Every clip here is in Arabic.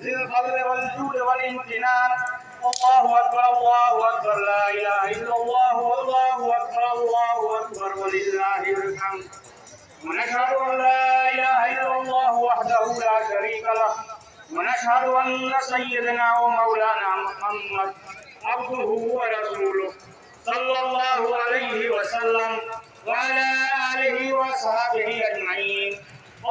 ذي الفضل والجود والامتنان. الله أكبر الله أكبر لا إله إلا الله والله أكبر الله أكبر ولله الحمد. ونشهد أن لا إله إلا الله وحده لا شريك له ونشهد أن سيدنا ومولانا محمد عبده ورسوله صلى الله عليه وسلم وعلى آله وصحبه أجمعين.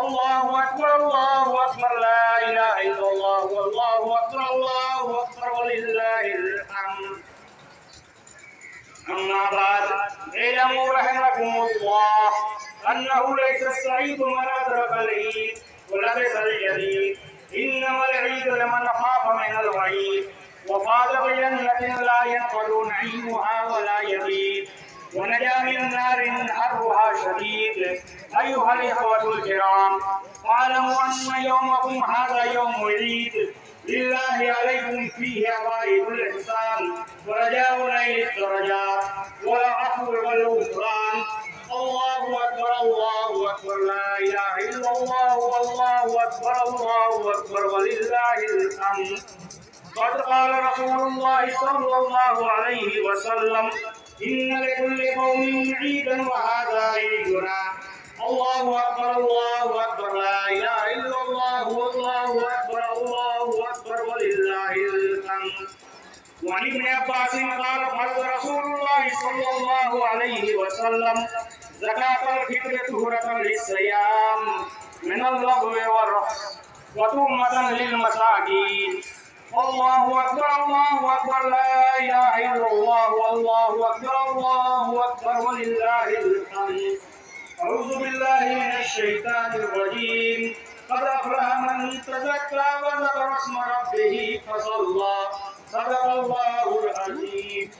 الله أكبر الله أكبر لا إله إلا الله والله أكبر ولله الحمد. أما بعد اعلموا رحمكم الله أنه ليس السعيد من أدرك العيد ولبس الجديد، إنما العيد لمن خاف من الوعيد وفاز بجنة لا ينفد نعيمها ولا يبيد ونجا من نار حرها شديد. أيها الإخوة الكرام، واعلموا أن يومكم هذا يوم عيد لله عليكم فيه عوائد الإحسان ورجاء نيل الدرجات والعفو والغفران. الله أكبر الله أكبر لا إله إلا الله والله أكبر ولله الحمد. قد قال رسول الله صلى الله عليه وسلم: إن لكل قوم عيدا وهذا عيدنا. الله أكبر لا إله إلا الله والله أكبر ولله الحمد. وعن ابن عباس قال قال رسول الله صلى الله عليه وسلم: زكاة الفطر طهرة للصيام من اللغو والرفث وتهمة للمساكين. الله أكبر لا إله إلا الله والله أكبر ولله الحمد. أعوذ بالله من الشيطان الرجيم. قد أفلح من تزكى وذكر اسم ربه فصلى. صدق الله العظيم.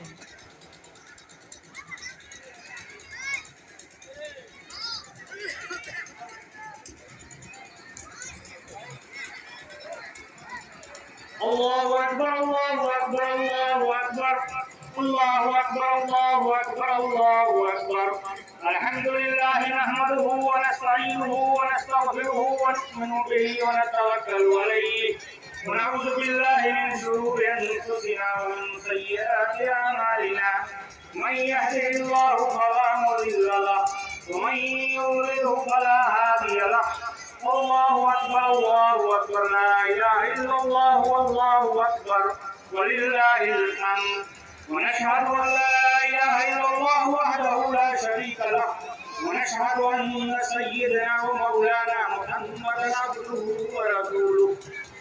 الله أكبر الله أكبر الله أكبر الله أكبر الله أكبر الله أكبر. الحمد لله نحمده ونستعينه ونستغفره ونؤمن به ونتوكل عليه ونعوذ بالله من شرور أنفسنا ومن سيئات أعمالنا. من يهده الله فلا مضل له ومن يضلله فلا هادي له. الله أكبر لا إله إلا الله والله أكبر ولله الحمد. ونشهد أن لا إله إلا الله وحده لا شريك له ونشهد أن سيدنا ومولانا محمدا عبده ورسوله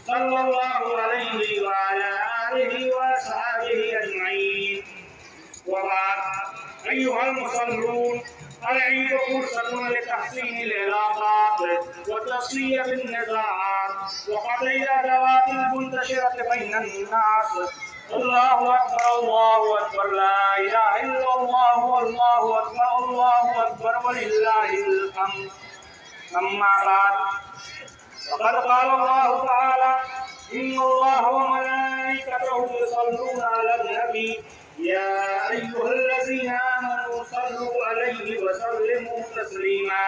صلى الله عليه وعلى آله وصحبه أجمعين. وبعد، أيها المصلون، العيد فرصة لتحسين العلاقات وتصفية النزاعات وقضاء الأدوات المنتشرة بين الناس. الله أكبر لا إله إلا الله والله أكبر ولله الحمد. أما بعد، وقد قال الله تعالى: إن الله وملائكته يصلون على النبي يا أيها الذين آمنوا صلوا عليه وسلموا تسليما.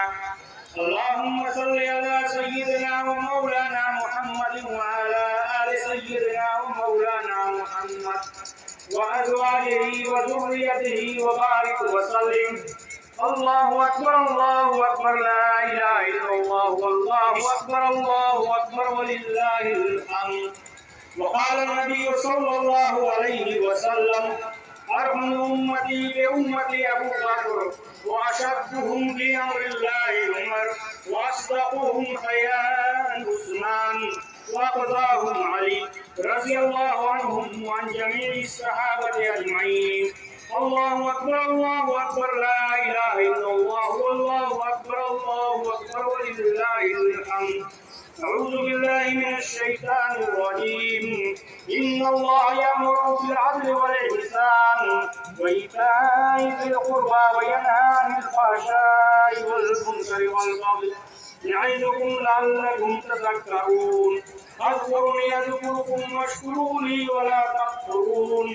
اللهم صل على سيدنا ومولانا محمد وعلى آل سيدنا ومولانا محمد وأزواجه وذريته وبارك وسلم. الله أكبر لا إله إلا الله والله أكبر ولله الحمد. وقال النبي صلى الله عليه وسلم: أرحم أمتي بأمتي أبو بكر وأشدهم في أمر الله عمر وأصدقهم حياء عثمان وأقضاهم علي رضي الله عنهم وعن جميع الصحابة أجمعين. الله أكبر لا إله إلا الله والله أكبر ولله الحمد. أعوذ بالله من الشيطان الرجيم. إن الله يأمر بالعدل والإحسان وإيتاء ذي القربى وينهى عن الفحشاء والمنكر والبغي يعظكم لعلكم تذكرون. اذكروني أذكركم واشكروا لي ولا تكفرون.